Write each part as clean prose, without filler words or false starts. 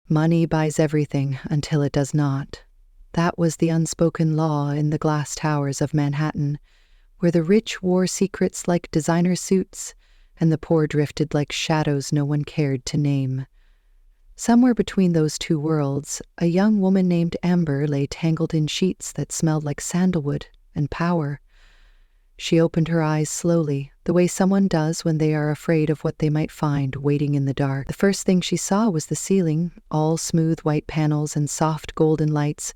Money buys everything until it does not. That was the unspoken law in the glass towers of Manhattan, where the rich wore secrets like designer suits and the poor drifted like shadows no one cared to name. Somewhere between those two worlds, a young woman named Amber lay tangled in sheets that smelled like sandalwood and power. She opened her eyes slowly, the way someone does when they are afraid of what they might find waiting in the dark. The first thing she saw was the ceiling, all smooth white panels and soft golden lights,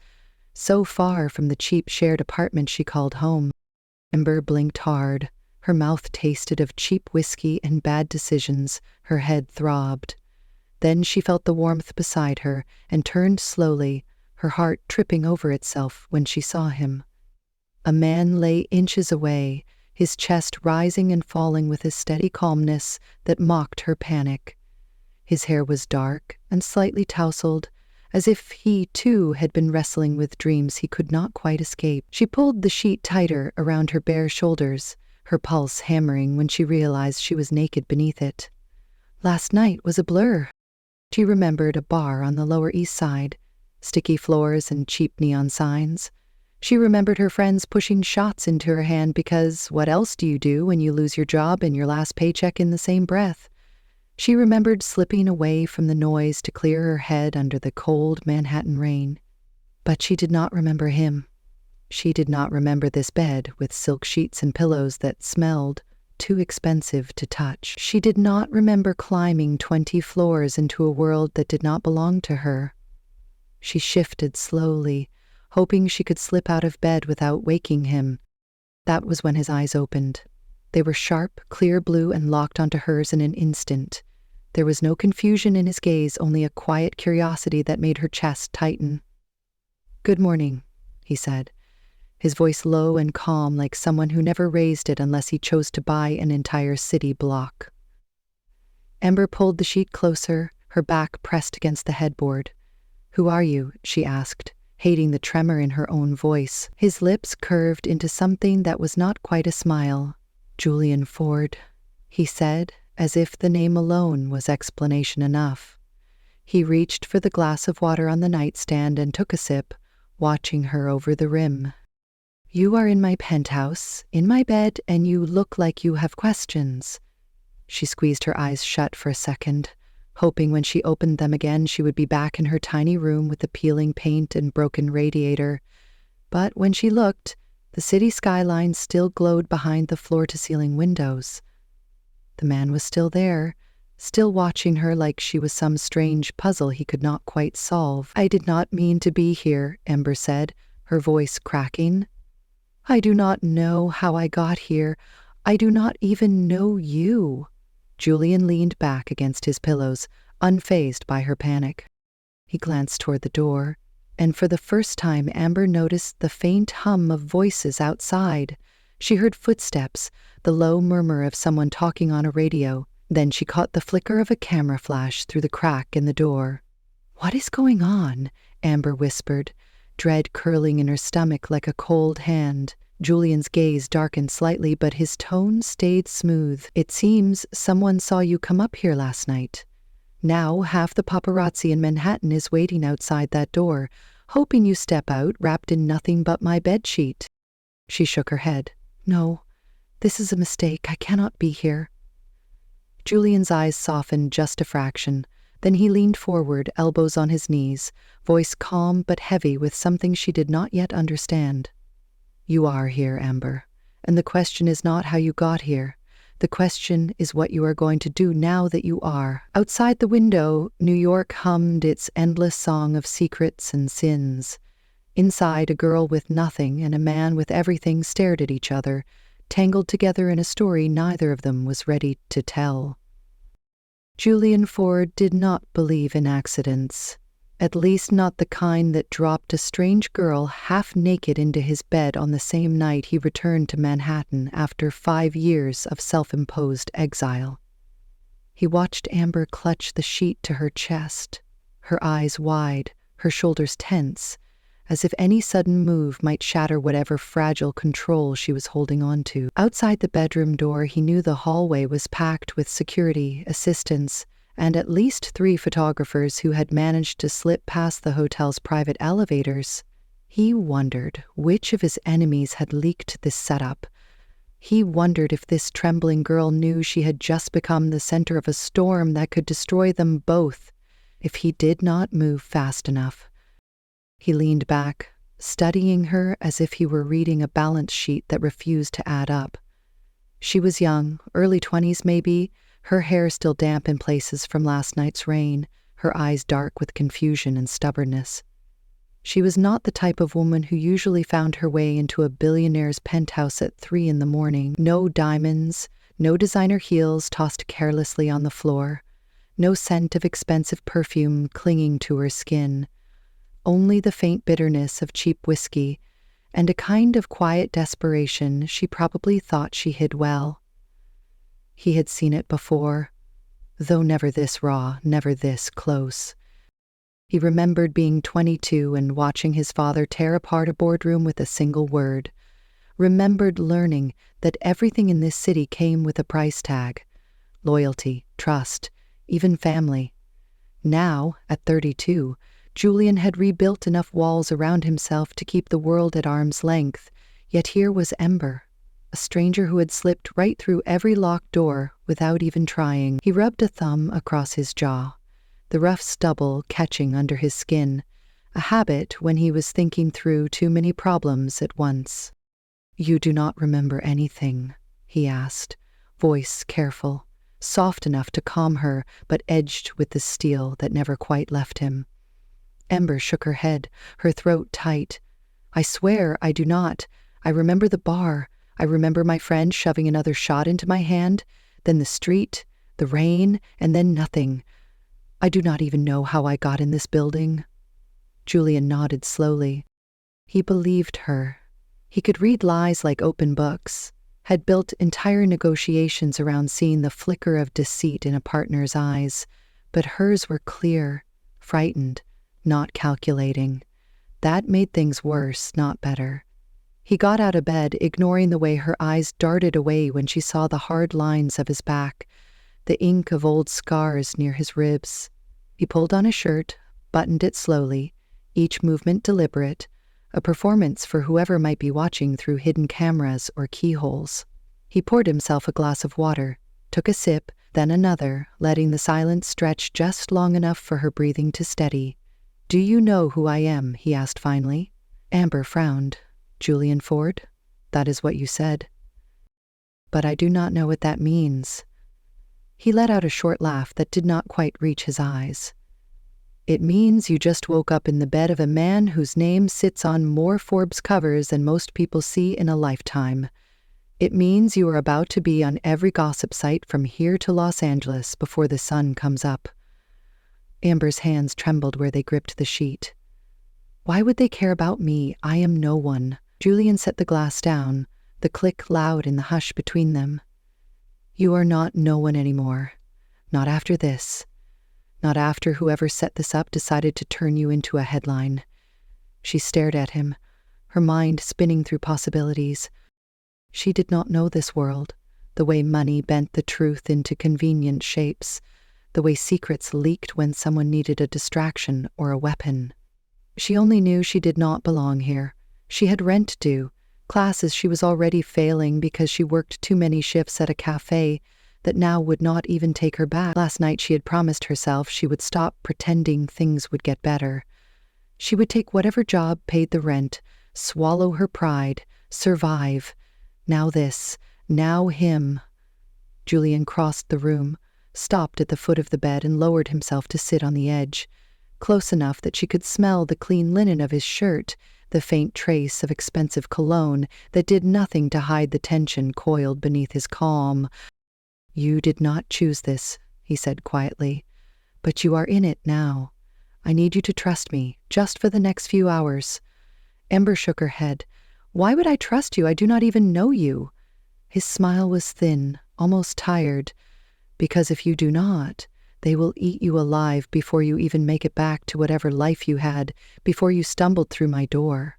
so far from the cheap shared apartment she called home. Amber blinked hard. Her mouth tasted of cheap whiskey and bad decisions. Her head throbbed. Then she felt the warmth beside her and turned slowly, her heart tripping over itself when she saw him. A man lay inches away, his chest rising and falling with a steady calmness that mocked her panic. His hair was dark and slightly tousled, as if he, too, had been wrestling with dreams he could not quite escape. She pulled the sheet tighter around her bare shoulders, her pulse hammering when she realized she was naked beneath it. Last night was a blur. She remembered a bar on the Lower East Side, sticky floors and cheap neon signs. She remembered her friends pushing shots into her hand because what else do you do when you lose your job and your last paycheck in the same breath? She remembered slipping away from the noise to clear her head under the cold Manhattan rain. But she did not remember him. She did not remember this bed with silk sheets and pillows that smelled too expensive to touch. She did not remember climbing 20 floors into a world that did not belong to her. She shifted slowly, hoping she could slip out of bed without waking him. That was when his eyes opened. They were sharp, clear blue and locked onto hers in an instant. There was no confusion in his gaze, only a quiet curiosity that made her chest tighten. "Good morning," he said, his voice low and calm like someone who never raised it unless he chose to buy an entire city block. Amber pulled the sheet closer, her back pressed against the headboard. "Who are you?" she asked, hating the tremor in her own voice. His lips curved into something that was not quite a smile. "Julian Ford," he said, as if the name alone was explanation enough. He reached for the glass of water on the nightstand and took a sip, watching her over the rim. "You are in my penthouse, in my bed, and you look like you have questions." She squeezed her eyes shut for a second, hoping when she opened them again she would be back in her tiny room with the peeling paint and broken radiator. But when she looked, the city skyline still glowed behind the floor-to-ceiling windows. The man was still there, still watching her like she was some strange puzzle he could not quite solve. "I did not mean to be here," Amber said, her voice cracking. "I do not know how I got here. I do not even know you." Julian leaned back against his pillows, unfazed by her panic. He glanced toward the door, and for the first time Amber noticed the faint hum of voices outside. She heard footsteps, the low murmur of someone talking on a radio. Then she caught the flicker of a camera flash through the crack in the door. "What is going on?" Amber whispered, dread curling in her stomach like a cold hand. Julian's gaze darkened slightly, but his tone stayed smooth. "It seems someone saw you come up here last night. Now half the paparazzi in Manhattan is waiting outside that door, hoping you step out wrapped in nothing but my bedsheet." She shook her head. "No, this is a mistake. I cannot be here." Julian's eyes softened just a fraction. Then he leaned forward, elbows on his knees, voice calm but heavy with something she did not yet understand. "You are here, Amber, and the question is not how you got here. The question is what you are going to do now that you are." Outside the window, New York hummed its endless song of secrets and sins. Inside, a girl with nothing and a man with everything stared at each other, tangled together in a story neither of them was ready to tell. Julian Ford did not believe in accidents, at least not the kind that dropped a strange girl half naked into his bed on the same night he returned to Manhattan after 5 years of self-imposed exile. He watched Amber clutch the sheet to her chest, her eyes wide, her shoulders tense, as if any sudden move might shatter whatever fragile control she was holding on to. Outside the bedroom door, he knew the hallway was packed with security, assistants, and at least 3 photographers who had managed to slip past the hotel's private elevators. He wondered which of his enemies had leaked this setup. He wondered if this trembling girl knew she had just become the center of a storm that could destroy them both if he did not move fast enough. He leaned back, studying her as if he were reading a balance sheet that refused to add up. She was young, early 20s maybe, her hair still damp in places from last night's rain, her eyes dark with confusion and stubbornness. She was not the type of woman who usually found her way into a billionaire's penthouse at 3 in the morning. No diamonds, no designer heels tossed carelessly on the floor, no scent of expensive perfume clinging to her skin. Only the faint bitterness of cheap whiskey and a kind of quiet desperation she probably thought she hid well. He had seen it before, though never this raw, never this close. He remembered being 22 and watching his father tear apart a boardroom with a single word. Remembered learning that everything in this city came with a price tag: loyalty, trust, even family. Now, at 32, Julian had rebuilt enough walls around himself to keep the world at arm's length, yet here was Ember, a stranger who had slipped right through every locked door without even trying. He rubbed a thumb across his jaw, the rough stubble catching under his skin, a habit when he was thinking through too many problems at once. "You do not remember anything?" he asked, voice careful, soft enough to calm her, but edged with the steel that never quite left him. Ember shook her head, her throat tight. "I swear I do not. I remember the bar. I remember my friend shoving another shot into my hand, then the street, the rain, and then nothing. I do not even know how I got in this building." Julian nodded slowly. He believed her. He could read lies like open books, had built entire negotiations around seeing the flicker of deceit in a partner's eyes, but hers were clear, frightened, not calculating. That made things worse, not better. He got out of bed, ignoring the way her eyes darted away when she saw the hard lines of his back, the ink of old scars near his ribs. He pulled on his shirt, buttoned it slowly, each movement deliberate, a performance for whoever might be watching through hidden cameras or keyholes. He poured himself a glass of water, took a sip, then another, letting the silence stretch just long enough for her breathing to steady. "Do you know who I am?" he asked finally. Amber frowned. "Julian Ford? That is what you said." "But I do not know what that means." He let out a short laugh that did not quite reach his eyes. "It means you just woke up in the bed of a man whose name sits on more Forbes covers than most people see in a lifetime. It means you are about to be on every gossip site from here to Los Angeles before the sun comes up." Amber's hands trembled where they gripped the sheet. "Why would they care about me? I am no one." Julian set the glass down, the click loud in the hush between them. "You are not no one anymore. Not after this. Not after whoever set this up decided to turn you into a headline." She stared at him, her mind spinning through possibilities. She did not know this world, the way money bent the truth into convenient shapes, the way secrets leaked when someone needed a distraction or a weapon. She only knew she did not belong here. She had rent due, classes she was already failing because she worked too many shifts at a cafe that now would not even take her back. Last night she had promised herself she would stop pretending things would get better. She would take whatever job paid the rent, swallow her pride, survive. Now this, now him. Julian crossed the room, stopped at the foot of the bed and lowered himself to sit on the edge, close enough that she could smell the clean linen of his shirt, the faint trace of expensive cologne that did nothing to hide the tension coiled beneath his calm. "You did not choose this," he said quietly, "but you are in it now. I need you to trust me, just for the next few hours." Ember shook her head. "Why would I trust you? I do not even know you." His smile was thin, almost tired. "Because if you do not, they will eat you alive before you even make it back to whatever life you had, before you stumbled through my door."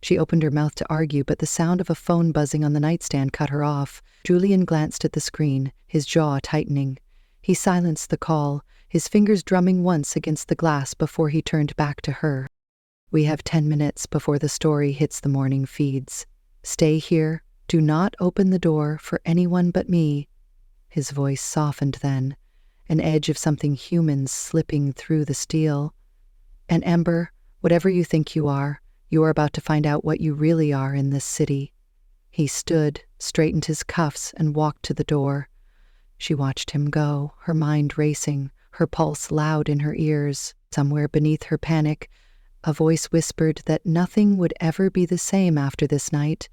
She opened her mouth to argue, but the sound of a phone buzzing on the nightstand cut her off. Julian glanced at the screen, his jaw tightening. He silenced the call, his fingers drumming once against the glass before he turned back to her. We have 10 minutes before the story hits the morning feeds. Stay here. Do not open the door for anyone but me. His voice softened then, an edge of something human slipping through the steel. And Ember, whatever you think you are about to find out what you really are in this city. He stood, straightened his cuffs, and walked to the door. She watched him go, her mind racing, her pulse loud in her ears. Somewhere beneath her panic, a voice whispered that nothing would ever be the same after this night,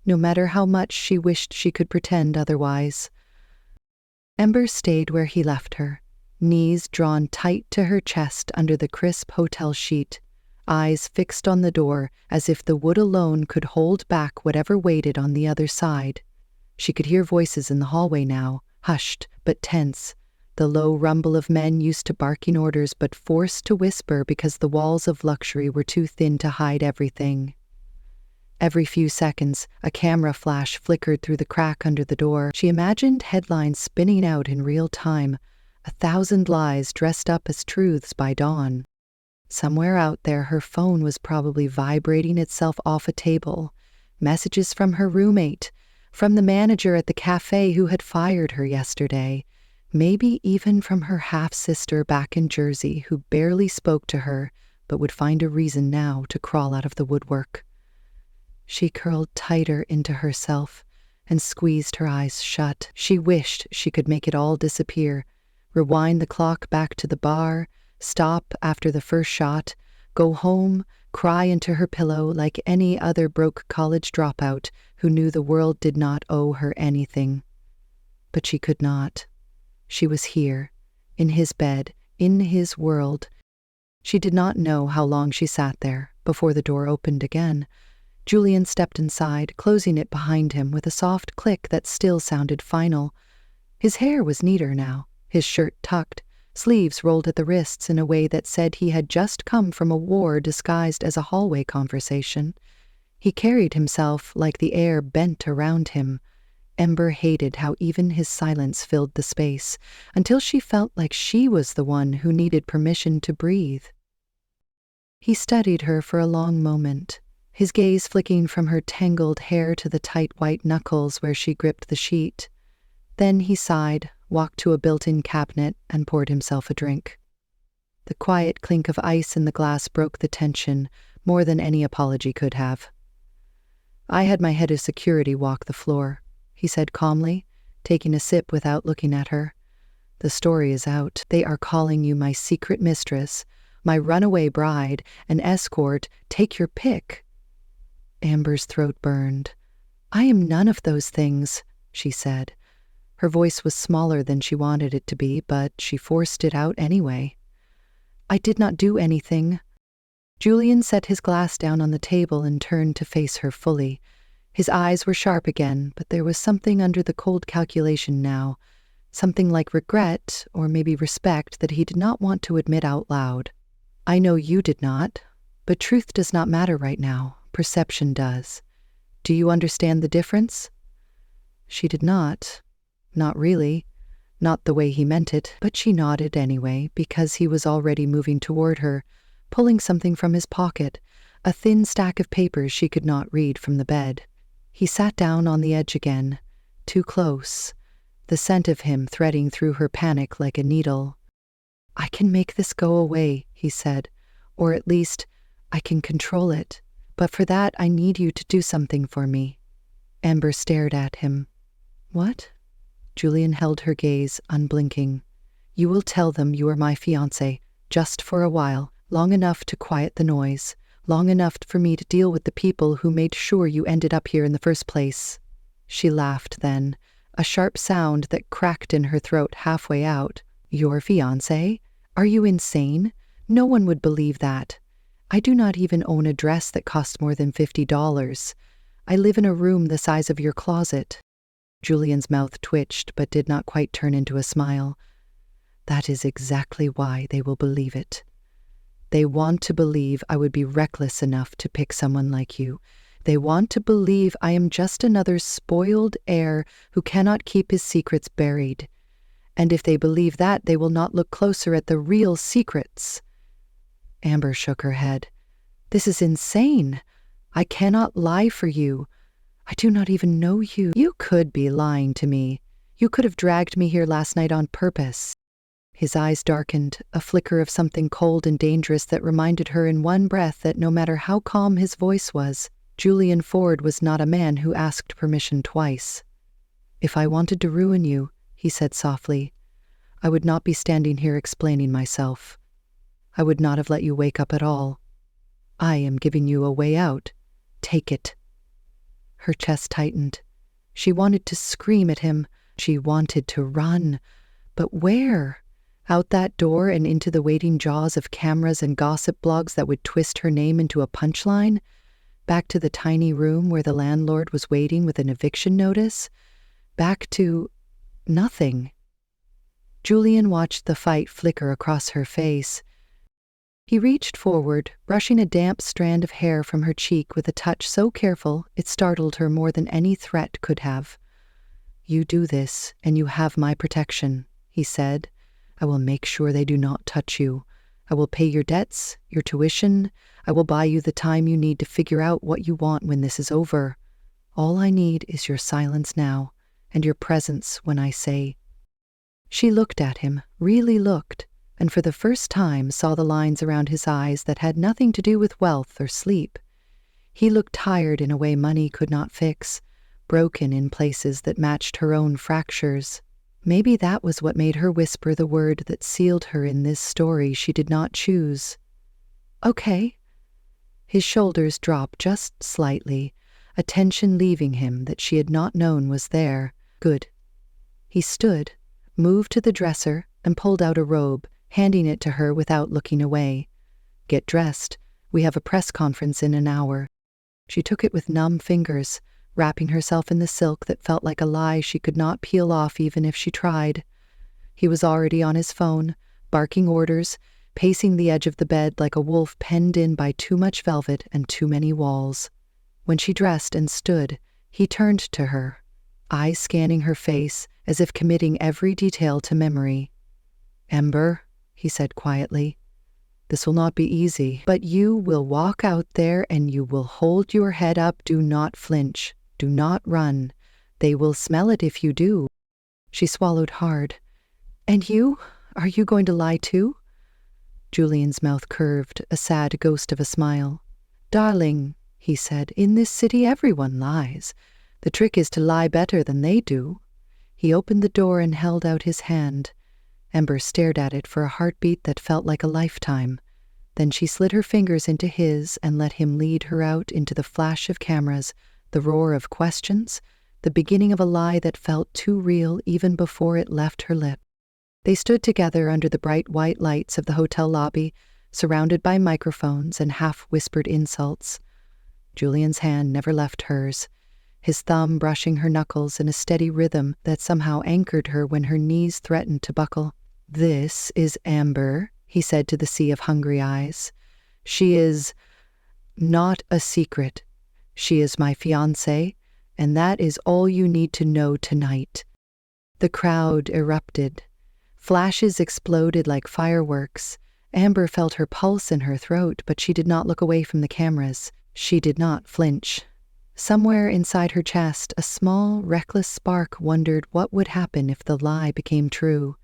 no matter how much she wished she could pretend otherwise. Ember stayed where he left her, knees drawn tight to her chest under the crisp hotel sheet, eyes fixed on the door as if the wood alone could hold back whatever waited on the other side. She could hear voices in the hallway now, hushed but tense, the low rumble of men used to barking orders but forced to whisper because the walls of luxury were too thin to hide everything. Every few seconds, a camera flash flickered through the crack under the door. She imagined headlines spinning out in real time, 1,000 lies dressed up as truths by dawn. Somewhere out there, her phone was probably vibrating itself off a table. Messages from her roommate, from the manager at the cafe who had fired her yesterday, maybe even from her half-sister back in Jersey who barely spoke to her but would find a reason now to crawl out of the woodwork. She curled tighter into herself and squeezed her eyes shut. She wished she could make it all disappear, rewind the clock back to the bar, stop after the first shot, go home, cry into her pillow like any other broke college dropout who knew the world did not owe her anything. But she could not. She was here, in his bed, in his world. She did not know how long she sat there before the door opened again. Julian stepped inside, closing it behind him with a soft click that still sounded final. His hair was neater now, his shirt tucked, sleeves rolled at the wrists in a way that said he had just come from a war disguised as a hallway conversation. He carried himself like the air bent around him. Ember hated how even his silence filled the space, until she felt like she was the one who needed permission to breathe. He studied her for a long moment, his gaze flicking from her tangled hair to the tight white knuckles where she gripped the sheet. Then he sighed, walked to a built-in cabinet, and poured himself a drink. The quiet clink of ice in the glass broke the tension more than any apology could have. "I had my head of security walk the floor," he said calmly, taking a sip without looking at her. "The story is out. They are calling you my secret mistress, my runaway bride, an escort, take your pick." Amber's throat burned. "I am none of those things," she said. Her voice was smaller than she wanted it to be, but she forced it out anyway. "I did not do anything." Julian set his glass down on the table and turned to face her fully. His eyes were sharp again, but there was something under the cold calculation now, something like regret or maybe respect that he did not want to admit out loud. "I know you did not, but truth does not matter right now. Perception does. Do you understand the difference?" She did not. Not really. Not the way he meant it, but she nodded anyway, because he was already moving toward her, pulling something from his pocket, a thin stack of papers she could not read from the bed. He sat down on the edge again, too close, the scent of him threading through her panic like a needle. "I can make this go away," he said, "or at least, I can control it. But for that, I need you to do something for me." Ember stared at him. "What?" Julian held her gaze, unblinking. "You will tell them you are my fiancé, just for a while, long enough to quiet the noise, long enough for me to deal with the people who made sure you ended up here in the first place." She laughed then, a sharp sound that cracked in her throat halfway out. "Your fiancé? Are you insane? No one would believe that. I do not even own a dress that costs more than $50. I live in a room the size of your closet." Julian's mouth twitched but did not quite turn into a smile. "That is exactly why they will believe it. They want to believe I would be reckless enough to pick someone like you. They want to believe I am just another spoiled heir who cannot keep his secrets buried. And if they believe that, they will not look closer at the real secrets." Amber shook her head. "This is insane. I cannot lie for you. I do not even know you. You could be lying to me. You could have dragged me here last night on purpose." His eyes darkened, a flicker of something cold and dangerous that reminded her in one breath that no matter how calm his voice was, Julian Ford was not a man who asked permission twice. "If I wanted to ruin you," he said softly, "I would not be standing here explaining myself. I would not have let you wake up at all. I am giving you a way out. Take it." Her chest tightened. She wanted to scream at him. She wanted to run. But where? Out that door and into the waiting jaws of cameras and gossip blogs that would twist her name into a punchline? Back to the tiny room where the landlord was waiting with an eviction notice? Back to nothing. Julian watched the fight flicker across her face. He reached forward, brushing a damp strand of hair from her cheek with a touch so careful it startled her more than any threat could have. "You do this, and you have my protection," he said. "I will make sure they do not touch you. I will pay your debts, your tuition. I will buy you the time you need to figure out what you want when this is over. All I need is your silence now, and your presence when I say." She looked at him, really looked, and for the first time saw the lines around his eyes that had nothing to do with wealth or sleep. He looked tired in a way money could not fix, broken in places that matched her own fractures. Maybe that was what made her whisper the word that sealed her in this story she did not choose. "Okay." His shoulders dropped just slightly, a tension leaving him that she had not known was there. "Good." He stood, moved to the dresser, and pulled out a robe, handing it to her without looking away. "Get dressed. We have a press conference in an hour." She took it with numb fingers, wrapping herself in the silk that felt like a lie she could not peel off even if she tried. He was already on his phone, barking orders, pacing the edge of the bed like a wolf penned in by too much velvet and too many walls. When she dressed and stood, he turned to her, eyes scanning her face as if committing every detail to memory. "Ember," he said quietly, "this will not be easy, but you will walk out there and you will hold your head up. Do not flinch. Do not run. They will smell it if you do." She swallowed hard. "And you? Are you going to lie too?" Julian's mouth curved, a sad ghost of a smile. "Darling," he said, "in this city everyone lies. The trick is to lie better than they do." He opened the door and held out his hand. Ember stared at it for a heartbeat that felt like a lifetime. Then she slid her fingers into his and let him lead her out into the flash of cameras, the roar of questions, the beginning of a lie that felt too real even before it left her lip. They stood together under the bright white lights of the hotel lobby, surrounded by microphones and half-whispered insults. Julian's hand never left hers, his thumb brushing her knuckles in a steady rhythm that somehow anchored her when her knees threatened to buckle. "This is Amber," he said to the sea of hungry eyes. "She is not a secret. She is my fiancée, and that is all you need to know tonight." The crowd erupted. Flashes exploded like fireworks. Amber felt her pulse in her throat, but she did not look away from the cameras. She did not flinch. Somewhere inside her chest, a small, reckless spark wondered what would happen if the lie became true.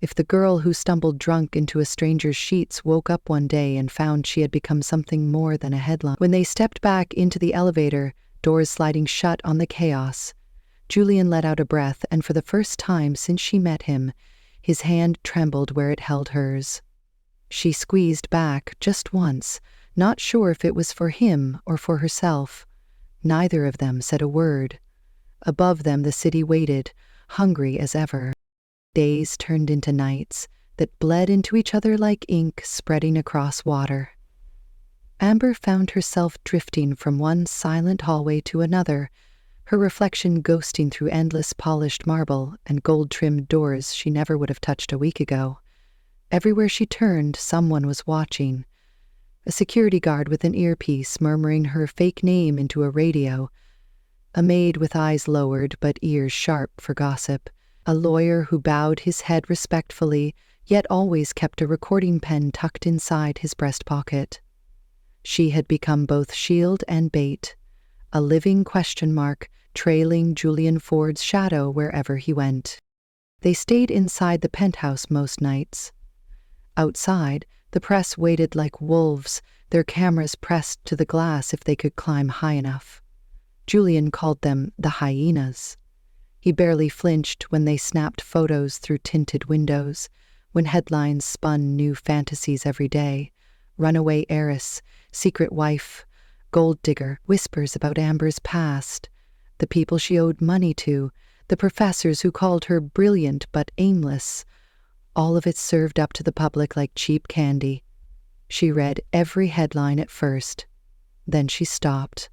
If the girl who stumbled drunk into a stranger's sheets woke up one day and found she had become something more than a headline. When they stepped back into the elevator, doors sliding shut on the chaos, Julian let out a breath, and for the first time since she met him, his hand trembled where it held hers. She squeezed back just once, not sure if it was for him or for herself. Neither of them said a word. Above them the city waited, hungry as ever. Days turned into nights that bled into each other like ink spreading across water. Amber found herself drifting from one silent hallway to another, her reflection ghosting through endless polished marble and gold-trimmed doors she never would have touched a week ago. Everywhere she turned, someone was watching. A security guard with an earpiece murmuring her fake name into a radio. A maid with eyes lowered but ears sharp for gossip. a lawyer who bowed his head respectfully, yet always kept a recording pen tucked inside his breast pocket. She had become both shield and bait, a living question mark trailing Julian Ford's shadow wherever he went. They stayed inside the penthouse most nights. Outside, the press waited like wolves, their cameras pressed to the glass if they could climb high enough. Julian called them the hyenas. He barely flinched when they snapped photos through tinted windows, when headlines spun new fantasies every day. Runaway heiress, secret wife, gold digger, whispers about Amber's past, the people she owed money to, the professors who called her brilliant but aimless. All of it served up to the public like cheap candy. She read every headline at first. Then she stopped.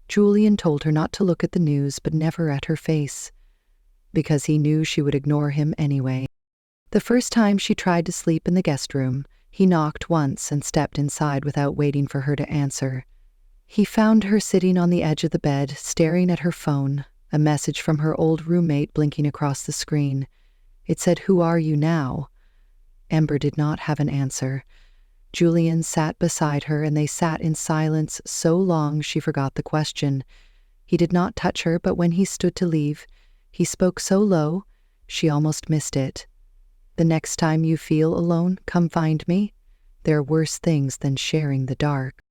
Julian told her not to look at the news, but never at her face, because he knew she would ignore him anyway. The first time she tried to sleep in the guest room, he knocked once and stepped inside without waiting for her to answer. He found her sitting on the edge of the bed, staring at her phone, a message from her old roommate blinking across the screen. It said, "Who are you now?" Amber did not have an answer. Julian sat beside her, and they sat in silence so long she forgot the question. He did not touch her, but when he stood to leave, he spoke so low, she almost missed it. "The next time you feel alone, come find me. There are worse things than sharing the dark."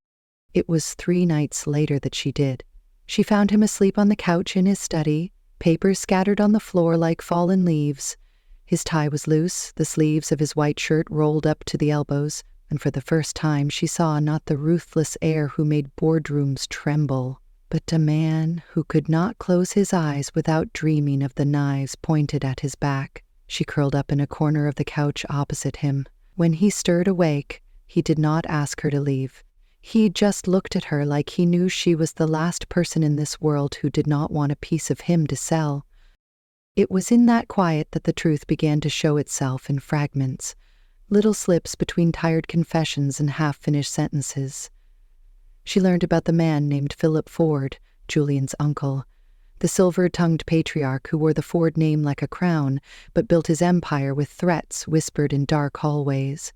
It was 3 nights later that she did. She found him asleep on the couch in his study, papers scattered on the floor like fallen leaves. His tie was loose, the sleeves of his white shirt rolled up to the elbows, and for the first time she saw not the ruthless heir who made boardrooms tremble, but a man who could not close his eyes without dreaming of the knives pointed at his back. She curled up in a corner of the couch opposite him. When he stirred awake, he did not ask her to leave. He just looked at her like he knew she was the last person in this world who did not want a piece of him to sell. It was in that quiet that the truth began to show itself in fragments, little slips between tired confessions and half-finished sentences. She learned about the man named Philip Ford, Julian's uncle, the silver-tongued patriarch who wore the Ford name like a crown, but built his empire with threats whispered in dark hallways.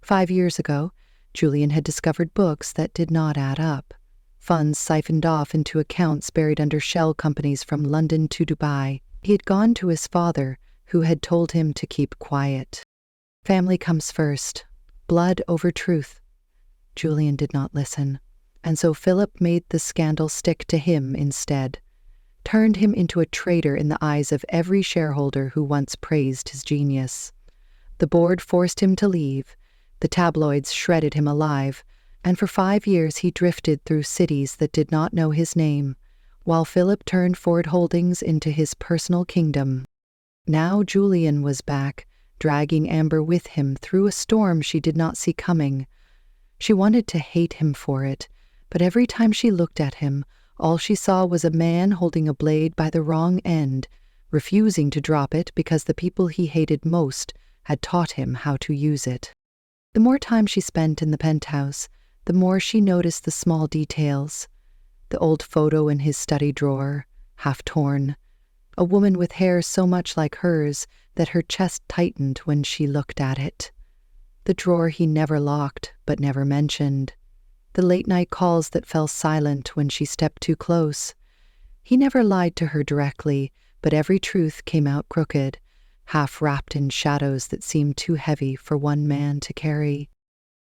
5 years ago, Julian had discovered books that did not add up, funds siphoned off into accounts buried under shell companies from London to Dubai. He had gone to his father, who had told him to keep quiet. Family comes first, blood over truth. Julian did not listen, and so Philip made the scandal stick to him instead, turned him into a traitor in the eyes of every shareholder who once praised his genius. The board forced him to leave, the tabloids shredded him alive, and for 5 years he drifted through cities that did not know his name, while Philip turned Ford Holdings into his personal kingdom. Now Julian was back, dragging Amber with him through a storm she did not see coming. She wanted to hate him for it, but every time she looked at him, all she saw was a man holding a blade by the wrong end, refusing to drop it because the people he hated most had taught him how to use it. The more time she spent in the penthouse, the more she noticed the small details. The old photo in his study drawer, half torn. A woman with hair so much like hers that her chest tightened when she looked at it. The drawer he never locked, but never mentioned. The late-night calls that fell silent when she stepped too close. He never lied to her directly, but every truth came out crooked, half wrapped in shadows that seemed too heavy for one man to carry.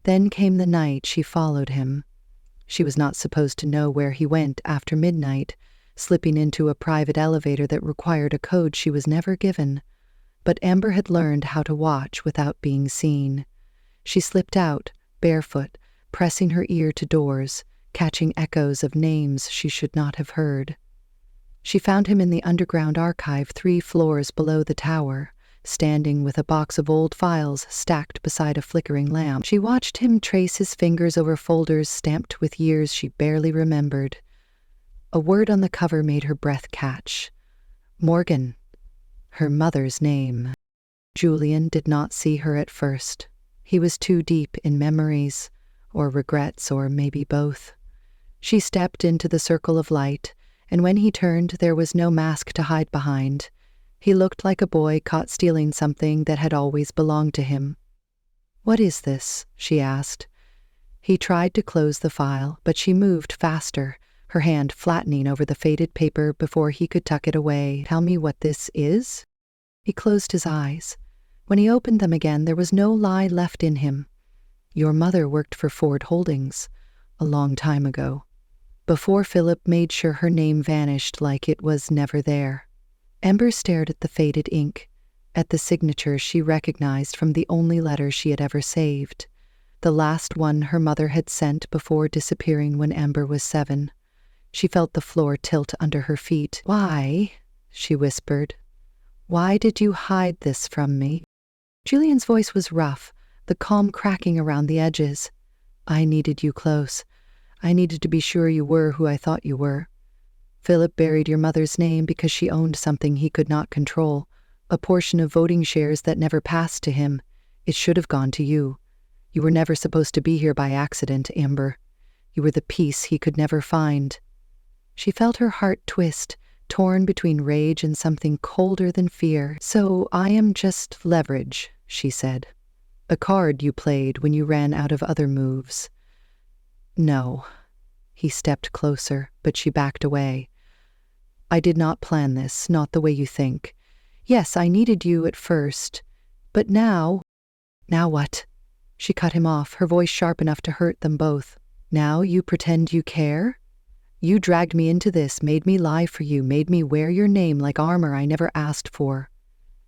Then came the night she followed him. She was not supposed to know where he went after midnight, slipping into a private elevator that required a code she was never given. But Amber had learned how to watch without being seen. She slipped out, barefoot, pressing her ear to doors, catching echoes of names she should not have heard. She found him in the underground archive 3 floors below the tower, standing with a box of old files stacked beside a flickering lamp. She watched him trace his fingers over folders stamped with years she barely remembered. A word on the cover made her breath catch. Morgan. Her mother's name. Julian did not see her at first. He was too deep in memories, or regrets, or maybe both. She stepped into the circle of light, and when he turned, there was no mask to hide behind. He looked like a boy caught stealing something that had always belonged to him. "What is this?" she asked. He tried to close the file, but she moved faster, her hand flattening over the faded paper before he could tuck it away. "Tell me what this is?" He closed his eyes. When he opened them again, there was no lie left in him. "Your mother worked for Ford Holdings a long time ago." Before Philip made sure her name vanished like it was never there. Ember stared at the faded ink, at the signature she recognized from the only letter she had ever saved, the last one her mother had sent before disappearing when Ember was 7. She felt the floor tilt under her feet. "Why?" she whispered. "Why did you hide this from me?" Julian's voice was rough, the calm cracking around the edges. "I needed you close. I needed to be sure you were who I thought you were. Philip buried your mother's name because she owned something he could not control, a portion of voting shares that never passed to him. It should have gone to you. You were never supposed to be here by accident, Amber. You were the piece he could never find." She felt her heart twist, torn between rage and something colder than fear. "So I am just leverage," she said. "A card you played when you ran out of other moves." "No." He stepped closer, but she backed away. "I did not plan this, not the way you think. Yes, I needed you at first, but now—" "Now what?" She cut him off, her voice sharp enough to hurt them both. "Now you pretend you care? You dragged me into this, made me lie for you, made me wear your name like armor I never asked for."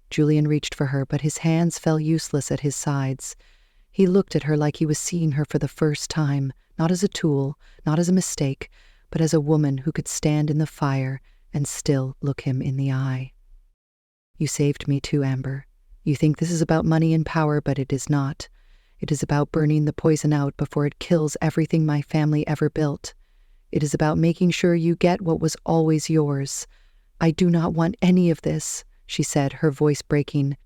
Julian reached for her, but his hands fell useless at his sides. He looked at her like he was seeing her for the first time, not as a tool, not as a mistake, but as a woman who could stand in the fire and still look him in the eye. "You saved me too, Amber. You think this is about money and power, but it is not. It is about burning the poison out before it kills everything my family ever built. It is about making sure you get what was always yours. I do not want any of this," she said, her voice breaking.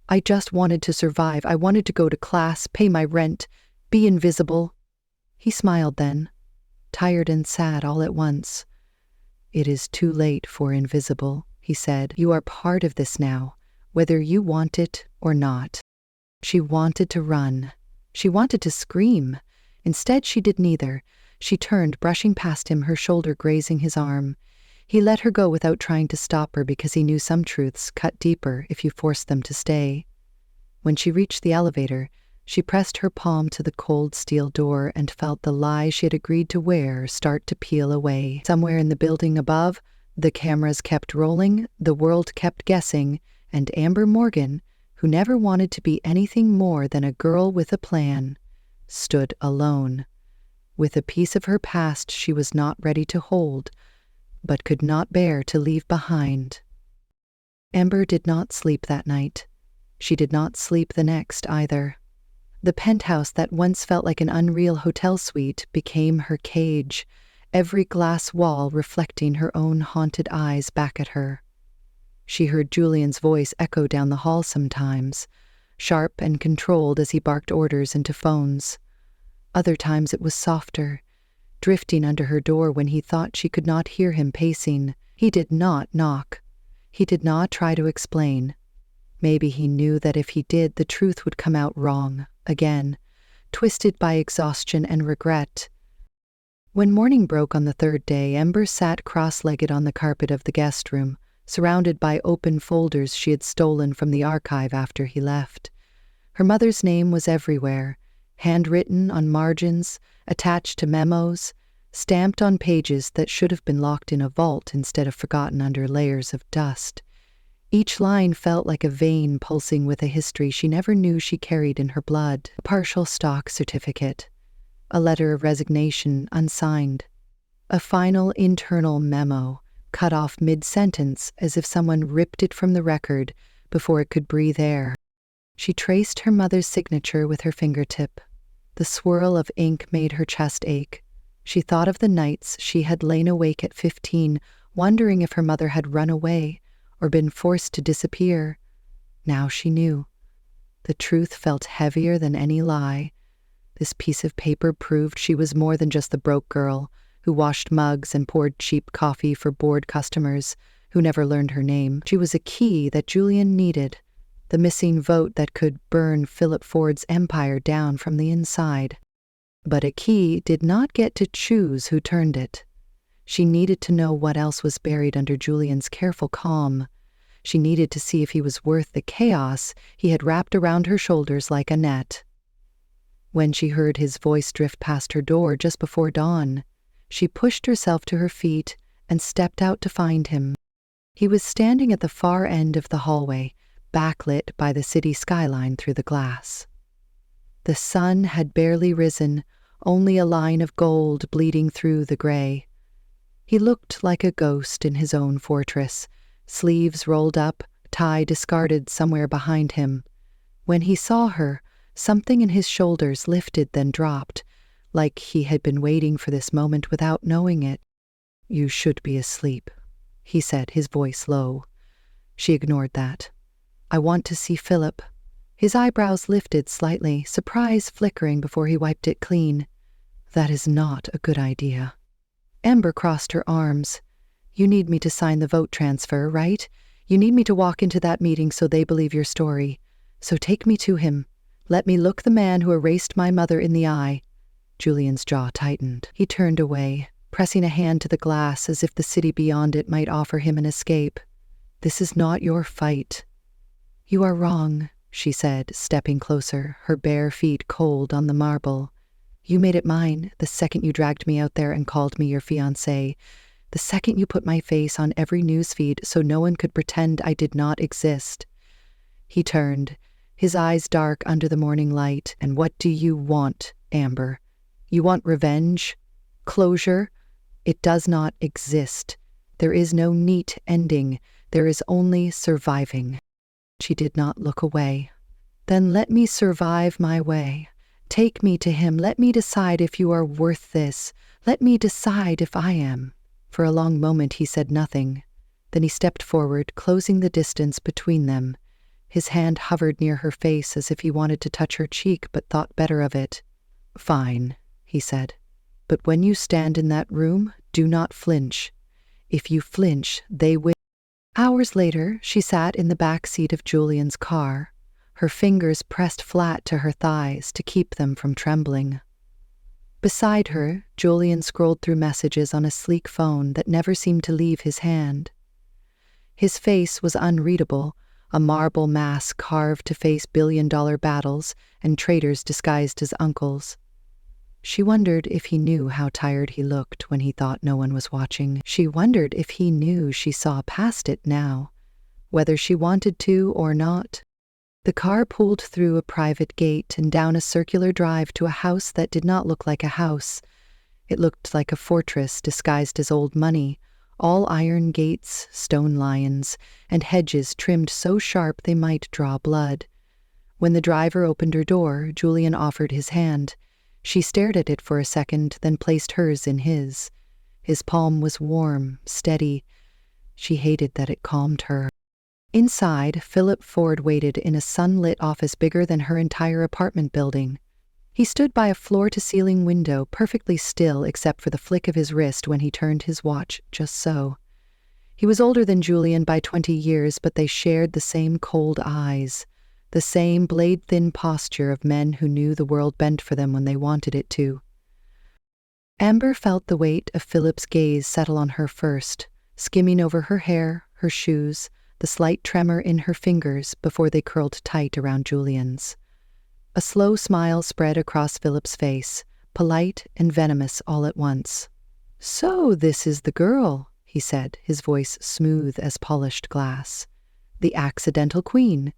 "I just wanted to survive. I wanted to go to class, pay my rent, be invisible." He smiled then, tired and sad all at once. "It is too late for invisible," he said. "You are part of this now, whether you want it or not." She wanted to run. She wanted to scream. Instead, she did neither. She turned, brushing past him, her shoulder grazing his arm. He let her go without trying to stop her because he knew some truths cut deeper if you forced them to stay. When she reached the elevator, she pressed her palm to the cold steel door and felt the lie she had agreed to wear start to peel away. Somewhere in the building above, the cameras kept rolling, the world kept guessing, and Amber Morgan, who never wanted to be anything more than a girl with a plan, stood alone, with a piece of her past she was not ready to hold, but could not bear to leave behind. Amber did not sleep that night. She did not sleep the next either. The penthouse that once felt like an unreal hotel suite became her cage, every glass wall reflecting her own haunted eyes back at her. She heard Julian's voice echo down the hall sometimes, sharp and controlled as he barked orders into phones. Other times it was softer, drifting under her door when he thought she could not hear him pacing. He did not knock. He did not try to explain. Maybe he knew that if he did, the truth would come out wrong, again, twisted by exhaustion and regret. When morning broke on the third day, Ember sat cross-legged on the carpet of the guest room, surrounded by open folders she had stolen from the archive after he left. Her mother's name was everywhere, handwritten on margins, attached to memos, stamped on pages that should have been locked in a vault instead of forgotten under layers of dust. Each line felt like a vein pulsing with a history she never knew she carried in her blood. A partial stock certificate, a letter of resignation unsigned, a final internal memo cut off mid-sentence as if someone ripped it from the record before it could breathe air. She traced her mother's signature with her fingertip. The swirl of ink made her chest ache. She thought of the nights she had lain awake at 15, wondering if her mother had run away or been forced to disappear. Now she knew. The truth felt heavier than any lie. This piece of paper proved she was more than just the broke girl who washed mugs and poured cheap coffee for bored customers, who never learned her name. She was a key that Julian needed, the missing vote that could burn Philip Ford's empire down from the inside. But a key did not get to choose who turned it. She needed to know what else was buried under Julian's careful calm. She needed to see if he was worth the chaos he had wrapped around her shoulders like a net. When she heard his voice drift past her door just before dawn, she pushed herself to her feet and stepped out to find him. He was standing at the far end of the hallway, backlit by the city skyline through the glass. The sun had barely risen, only a line of gold bleeding through the gray. He looked like a ghost in his own fortress, sleeves rolled up, tie discarded somewhere behind him. When he saw her, something in his shoulders lifted then dropped, like he had been waiting for this moment without knowing it. "You should be asleep," he said, his voice low. She ignored that. "I want to see Philip." His eyebrows lifted slightly, surprise flickering before he wiped it clean. "That is not a good idea." Amber crossed her arms. "You need me to sign the vote transfer, right? You need me to walk into that meeting so they believe your story. So take me to him. Let me look the man who erased my mother in the eye." Julian's jaw tightened. He turned away, pressing a hand to the glass as if the city beyond it might offer him an escape. "This is not your fight." "You are wrong," she said, stepping closer, her bare feet cold on the marble. "You made it mine the second you dragged me out there and called me your fiancé, the second you put my face on every newsfeed so no one could pretend I did not exist." He turned, his eyes dark under the morning light. "And what do you want, Amber? You want revenge? Closure? It does not exist. There is no neat ending. There is only surviving." She did not look away. "Then let me survive my way. Take me to him. Let me decide if you are worth this. Let me decide if I am." For a long moment he said nothing. Then he stepped forward, closing the distance between them. His hand hovered near her face as if he wanted to touch her cheek but thought better of it. "Fine," he said. "But when you stand in that room, do not flinch. If you flinch, they will." Hours later, she sat in the back seat of Julian's car, her fingers pressed flat to her thighs to keep them from trembling. Beside her, Julian scrolled through messages on a sleek phone that never seemed to leave his hand. His face was unreadable, a marble mask carved to face billion-dollar battles and traitors disguised as uncles. She wondered if he knew how tired he looked when he thought no one was watching. She wondered if he knew she saw past it now, whether she wanted to or not. The car pulled through a private gate and down a circular drive to a house that did not look like a house. It looked like a fortress disguised as old money, all iron gates, stone lions, and hedges trimmed so sharp they might draw blood. When the driver opened her door, Julian offered his hand. She stared at it for a second, then placed hers in his. His palm was warm, steady. She hated that it calmed her. Inside, Philip Ford waited in a sunlit office bigger than her entire apartment building. He stood by a floor-to-ceiling window, perfectly still except for the flick of his wrist when he turned his watch, just so. He was older than Julian by 20 years, but they shared the same cold eyes, the same blade-thin posture of men who knew the world bent for them when they wanted it to. Amber felt the weight of Philip's gaze settle on her first, skimming over her hair, her shoes, the slight tremor in her fingers before they curled tight around Julian's. A slow smile spread across Philip's face, polite and venomous all at once. "So this is the girl," he said, his voice smooth as polished glass. "The accidental queen.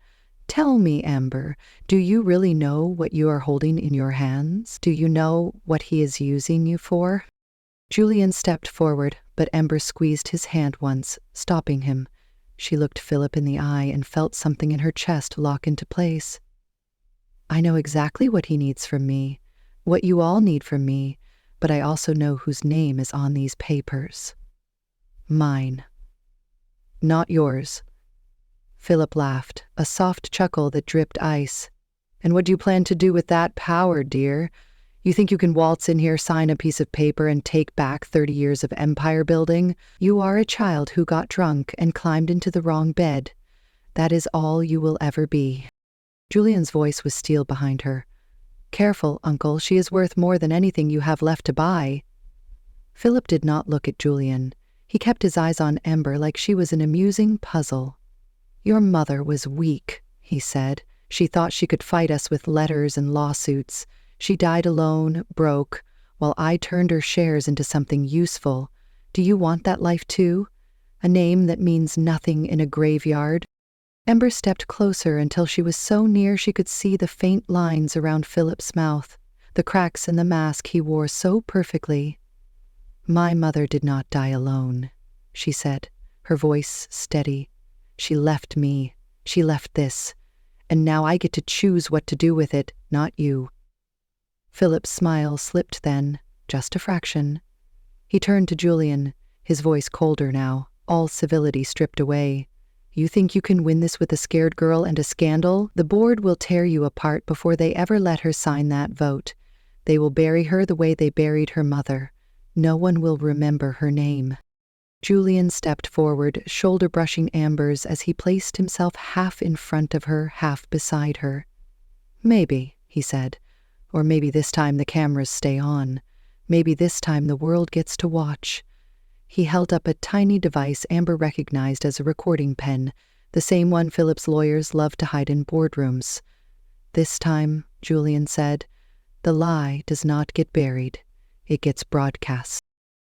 Tell me, Amber, do you really know what you are holding in your hands? Do you know what he is using you for?" Julian stepped forward, but Amber squeezed his hand once, stopping him. She looked Philip in the eye and felt something in her chest lock into place. "I know exactly what he needs from me, what you all need from me, but I also know whose name is on these papers. Mine. Not yours." Philip laughed, a soft chuckle that dripped ice. "And what do you plan to do with that power, dear? You think you can waltz in here, sign a piece of paper, and take back 30 years of empire building? You are a child who got drunk and climbed into the wrong bed. That is all you will ever be." Julian's voice was steel behind her. "Careful, uncle, she is worth more than anything you have left to buy." Philip did not look at Julian. He kept his eyes on Amber like she was an amusing puzzle. "Your mother was weak," he said. "She thought she could fight us with letters and lawsuits. She died alone, broke, while I turned her shares into something useful. Do you want that life too? A name that means nothing in a graveyard?" Amber stepped closer until she was so near she could see the faint lines around Philip's mouth, the cracks in the mask he wore so perfectly. "My mother did not die alone," she said, her voice steady. "She left me. She left this. And now I get to choose what to do with it, not you." Philip's smile slipped then, just a fraction. He turned to Julian, his voice colder now, all civility stripped away. "You think you can win this with a scared girl and a scandal? The board will tear you apart before they ever let her sign that vote. They will bury her the way they buried her mother. No one will remember her name." Julian stepped forward, shoulder-brushing Amber's as he placed himself half in front of her, half beside her. "Maybe," he said. "Or maybe this time the cameras stay on. Maybe this time the world gets to watch." He held up a tiny device Amber recognized as a recording pen, the same one Philip's lawyers love to hide in boardrooms. "This time," Julian said, "the lie does not get buried. It gets broadcast."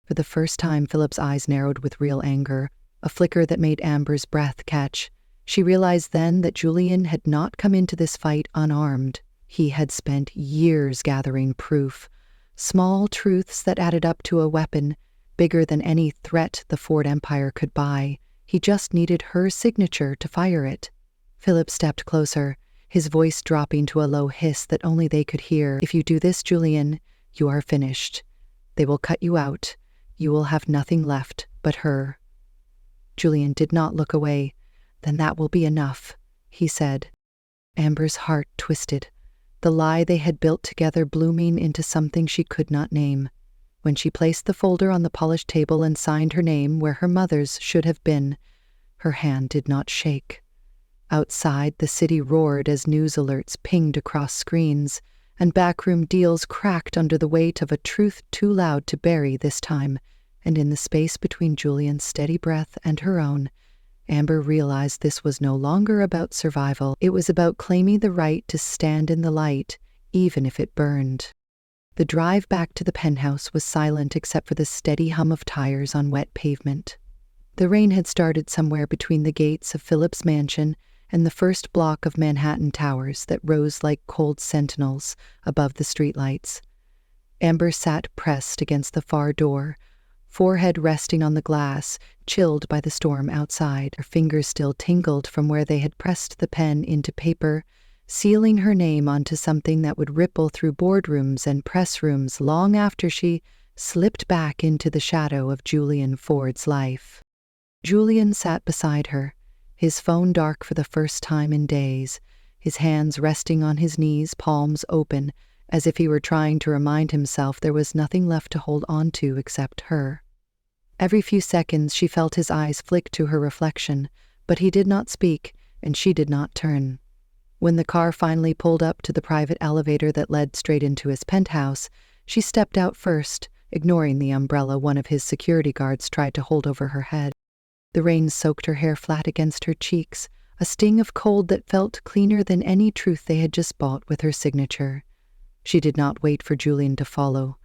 For the first time, Philip's eyes narrowed with real anger, a flicker that made Amber's breath catch. She realized then that Julian had not come into this fight unarmed. He had spent years gathering proof, small truths that added up to a weapon, bigger than any threat the Ford Empire could buy. He just needed her signature to fire it. Philip stepped closer, his voice dropping to a low hiss that only they could hear. "If you do this, Julian, you are finished. They will cut you out. You will have nothing left but her." Julian did not look away. "Then that will be enough," he said. Amber's heart twisted, the lie they had built together blooming into something she could not name. When she placed the folder on the polished table and signed her name where her mother's should have been, her hand did not shake. Outside, the city roared as news alerts pinged across screens, and backroom deals cracked under the weight of a truth too loud to bury this time. And in the space between Julian's steady breath and her own, Amber realized this was no longer about survival. It was about claiming the right to stand in the light, even if it burned. The drive back to the penthouse was silent except for the steady hum of tires on wet pavement. The rain had started somewhere between the gates of Philip's mansion and the first block of Manhattan towers that rose like cold sentinels above the streetlights. Amber sat pressed against the far door, forehead resting on the glass, chilled by the storm outside. Her fingers still tingled from where they had pressed the pen into paper, sealing her name onto something that would ripple through boardrooms and press rooms long after she slipped back into the shadow of Julian Ford's life. Julian sat beside her, his phone dark for the first time in days, his hands resting on his knees, palms open, as if he were trying to remind himself there was nothing left to hold on to except her. Every few seconds she felt his eyes flick to her reflection, but he did not speak, and she did not turn. When the car finally pulled up to the private elevator that led straight into his penthouse, she stepped out first, ignoring the umbrella one of his security guards tried to hold over her head. The rain soaked her hair flat against her cheeks, a sting of cold that felt cleaner than any truth they had just bought with her signature. She did not wait for Julian to follow.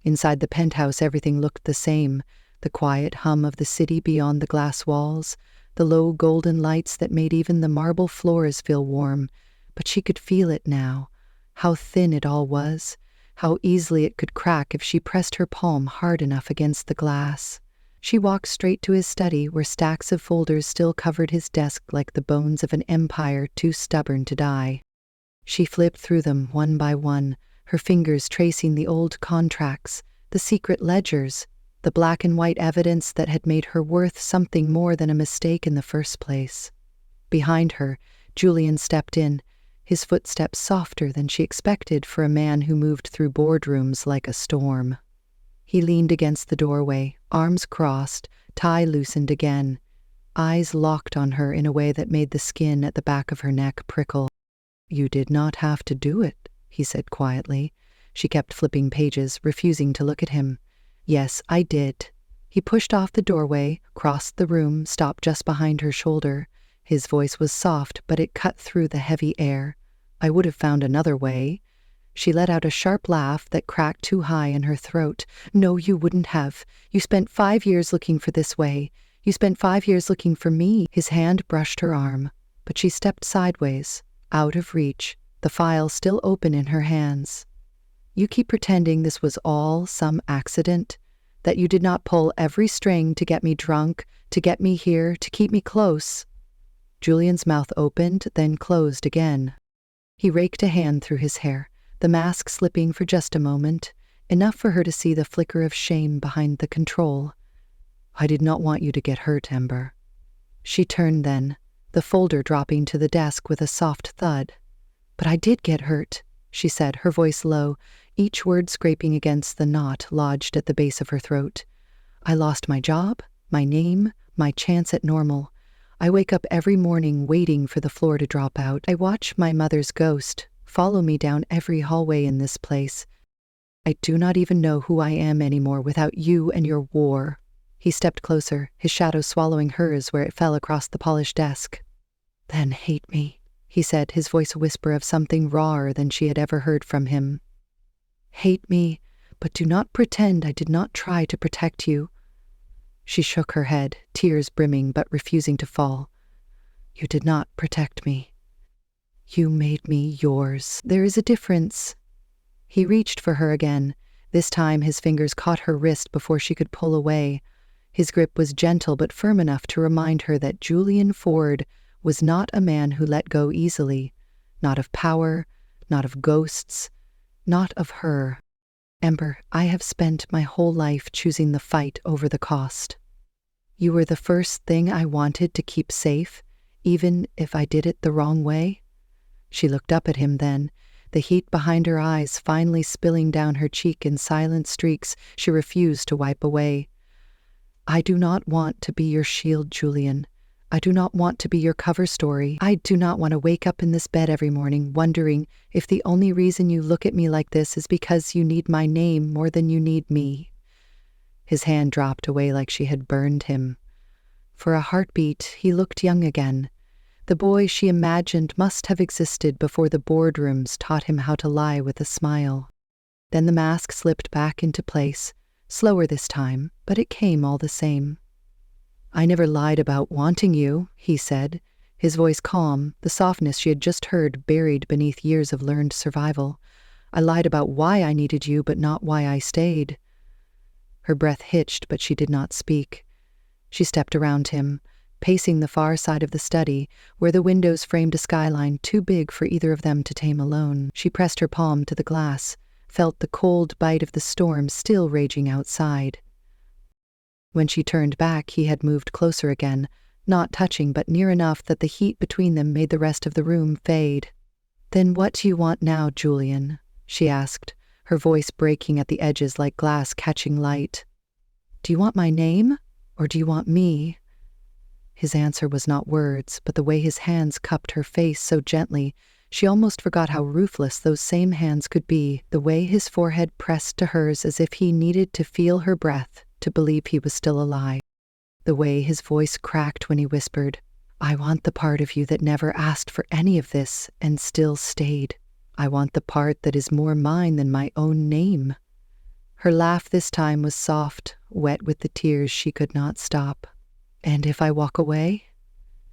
Inside the penthouse, everything looked the same, the quiet hum of the city beyond the glass walls, the low golden lights that made even the marble floors feel warm, but she could feel it now, how thin it all was, how easily it could crack if she pressed her palm hard enough against the glass. She walked straight to his study, where stacks of folders still covered his desk like the bones of an empire too stubborn to die. She flipped through them one by one, her fingers tracing the old contracts, the secret ledgers, the black and white evidence that had made her worth something more than a mistake in the first place. Behind her, Julian stepped in, his footsteps softer than she expected for a man who moved through boardrooms like a storm. He leaned against the doorway, arms crossed, tie loosened again, eyes locked on her in a way that made the skin at the back of her neck prickle. "You did not have to do it," he said quietly. She kept flipping pages, refusing to look at him. "Yes, I did." He pushed off the doorway, crossed the room, stopped just behind her shoulder. His voice was soft, but it cut through the heavy air. "I would have found another way." She let out a sharp laugh that cracked too high in her throat. "No, you wouldn't have. You spent 5 years looking for this way. You spent 5 years looking for me." His hand brushed her arm, but she stepped sideways, out of reach, the file still open in her hands. "You keep pretending this was all some accident, that you did not pull every string to get me drunk, to get me here, to keep me close." Julian's mouth opened, then closed again. He raked a hand through his hair, the mask slipping for just a moment, enough for her to see the flicker of shame behind the control. "I did not want you to get hurt, Ember." She turned then, the folder dropping to the desk with a soft thud. "But I did get hurt," she said, her voice low, each word scraping against the knot lodged at the base of her throat. "I lost my job, my name, my chance at normal. I wake up every morning waiting for the floor to drop out. I watch my mother's ghost follow me down every hallway in this place. I do not even know who I am anymore without you and your war." He stepped closer, his shadow swallowing hers where it fell across the polished desk. "Then hate me," he said, his voice a whisper of something rawer than she had ever heard from him. "Hate me, but do not pretend I did not try to protect you." She shook her head, tears brimming but refusing to fall. "You did not protect me. You made me yours. There is a difference." He reached for her again. This time his fingers caught her wrist before she could pull away. His grip was gentle but firm enough to remind her that Julian Ford was not a man who let go easily, not of power, not of ghosts, not of her. "Ember, I have spent my whole life choosing the fight over the cost. You were the first thing I wanted to keep safe, even if I did it the wrong way." She looked up at him then, the heat behind her eyes finally spilling down her cheek in silent streaks she refused to wipe away. "I do not want to be your shield, Julian. I do not want to be your cover story. I do not want to wake up in this bed every morning wondering if the only reason you look at me like this is because you need my name more than you need me." His hand dropped away like she had burned him. For a heartbeat, he looked young again. The boy she imagined must have existed before the boardrooms taught him how to lie with a smile. Then the mask slipped back into place, slower this time, but it came all the same. "I never lied about wanting you," he said, his voice calm, the softness she had just heard buried beneath years of learned survival. "I lied about why I needed you, but not why I stayed." Her breath hitched, but she did not speak. She stepped around him, pacing the far side of the study, where the windows framed a skyline too big for either of them to tame alone. She pressed her palm to the glass, felt the cold bite of the storm still raging outside. When she turned back, he had moved closer again, not touching but near enough that the heat between them made the rest of the room fade. "Then what do you want now, Julian?" she asked, her voice breaking at the edges like glass catching light. "Do you want my name, or do you want me?" His answer was not words, but the way his hands cupped her face so gently, she almost forgot how ruthless those same hands could be, the way his forehead pressed to hers as if he needed to feel her breath to believe he was still alive, the way his voice cracked when he whispered, "I want the part of you that never asked for any of this and still stayed. I want the part that is more mine than my own name." Her laugh this time was soft, wet with the tears she could not stop. "And if I walk away?"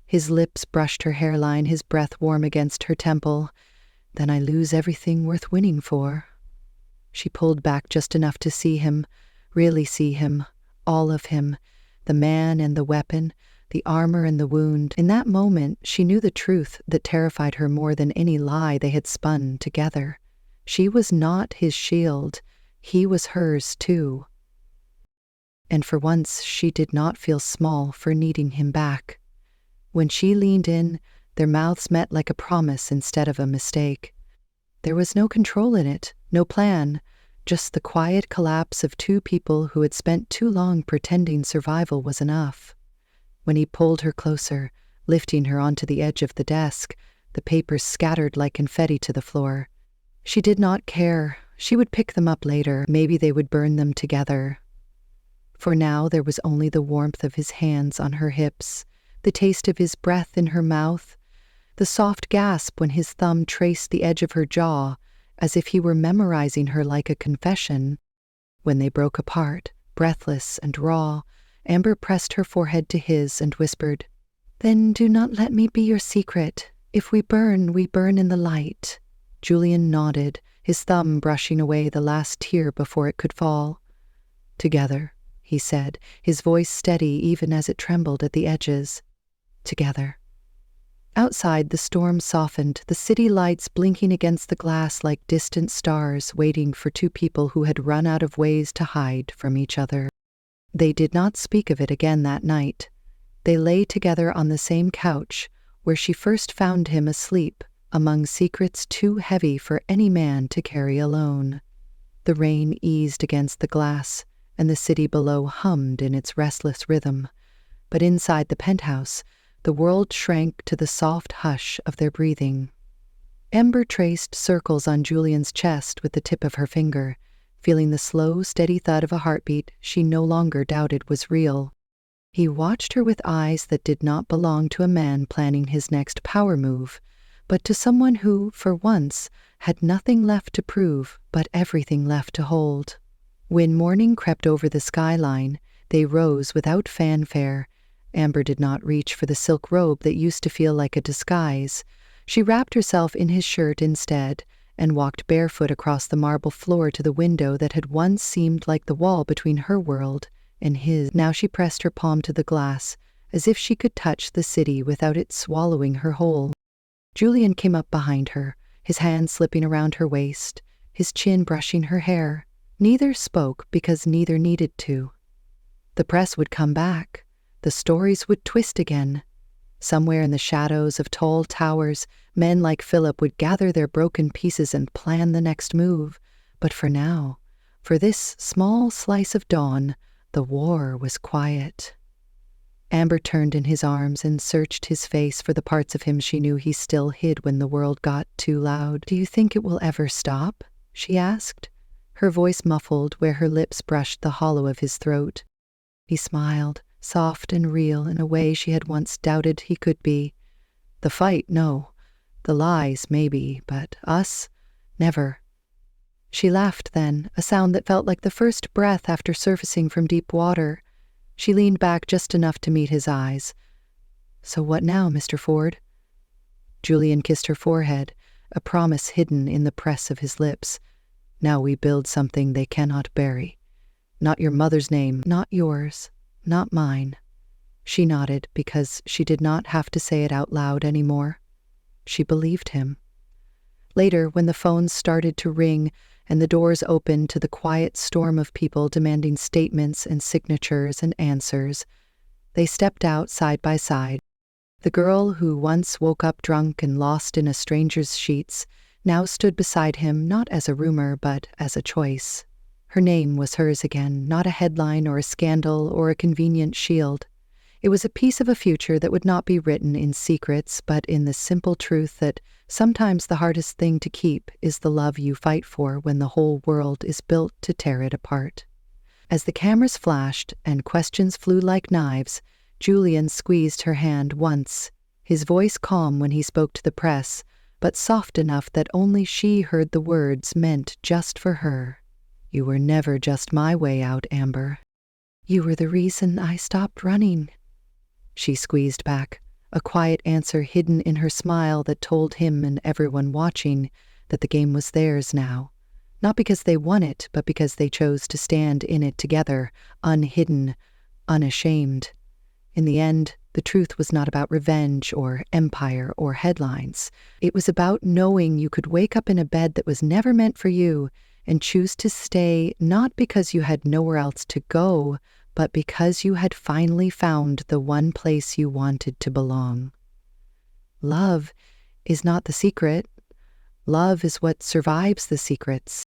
His lips brushed her hairline, his breath warm against her temple. "Then I lose everything worth winning for." She pulled back just enough to see him, really see him, all of him, the man and the weapon, the armor and the wound. In that moment, she knew the truth that terrified her more than any lie they had spun together. She was not his shield. He was hers, too. And for once, she did not feel small for needing him back. When she leaned in, their mouths met like a promise instead of a mistake. There was no control in it, no plan, just the quiet collapse of two people who had spent too long pretending survival was enough. When he pulled her closer, lifting her onto the edge of the desk, the papers scattered like confetti to the floor. She did not care. She would pick them up later. Maybe they would burn them together. For now there was only the warmth of his hands on her hips, the taste of his breath in her mouth, the soft gasp when his thumb traced the edge of her jaw, as if he were memorizing her like a confession. When they broke apart, breathless and raw, Amber pressed her forehead to his and whispered, "Then do not let me be your secret. If we burn in the light." Julian nodded, his thumb brushing away the last tear before it could fall. "Together," he said, his voice steady even as it trembled at the edges. "Together." Outside, the storm softened, the city lights blinking against the glass like distant stars waiting for two people who had run out of ways to hide from each other. They did not speak of it again that night. They lay together on the same couch where she first found him asleep, among secrets too heavy for any man to carry alone. The rain eased against the glass, and the city below hummed in its restless rhythm. But inside the penthouse, the world shrank to the soft hush of their breathing. Amber traced circles on Julian's chest with the tip of her finger, feeling the slow, steady thud of a heartbeat she no longer doubted was real. He watched her with eyes that did not belong to a man planning his next power move, but to someone who, for once, had nothing left to prove but everything left to hold. When morning crept over the skyline, they rose without fanfare. Amber did not reach for the silk robe that used to feel like a disguise. She wrapped herself in his shirt instead and walked barefoot across the marble floor to the window that had once seemed like the wall between her world and his. Now she pressed her palm to the glass, as if she could touch the city without it swallowing her whole. Julian came up behind her, his hand slipping around her waist, his chin brushing her hair. Neither spoke because neither needed to. The press would come back. The stories would twist again. Somewhere in the shadows of tall towers, men like Philip would gather their broken pieces and plan the next move. But for now, for this small slice of dawn, the war was quiet. Amber turned in his arms and searched his face for the parts of him she knew he still hid when the world got too loud. "Do you think it will ever stop?" she asked, her voice muffled where her lips brushed the hollow of his throat. He smiled, soft and real in a way she had once doubted he could be. "The fight, no. The lies, maybe, but us, never." She laughed then, a sound that felt like the first breath after surfacing from deep water. She leaned back just enough to meet his eyes. "So what now, Mr. Ford?" Julian kissed her forehead, a promise hidden in the press of his lips. "Now we build something they cannot bury. Not your mother's name, not yours, not mine." She nodded because she did not have to say it out loud anymore. She believed him. Later, when the phones started to ring and the doors opened to the quiet storm of people demanding statements and signatures and answers, they stepped out side by side. The girl who once woke up drunk and lost in a stranger's sheets now stood beside him not as a rumor but as a choice. Her name was hers again, not a headline or a scandal or a convenient shield. It was a piece of a future that would not be written in secrets, but in the simple truth that sometimes the hardest thing to keep is the love you fight for when the whole world is built to tear it apart. As the cameras flashed and questions flew like knives, Julian squeezed her hand once, his voice calm when he spoke to the press, but soft enough that only she heard the words meant just for her. "You were never just my way out, Amber. You were the reason I stopped running." She squeezed back, a quiet answer hidden in her smile that told him and everyone watching that the game was theirs now. Not because they won it, but because they chose to stand in it together, unhidden, unashamed. In the end, the truth was not about revenge or empire or headlines. It was about knowing you could wake up in a bed that was never meant for you and choose to stay not because you had nowhere else to go, but because you had finally found the one place you wanted to belong. Love is not the secret. Love is what survives the secrets.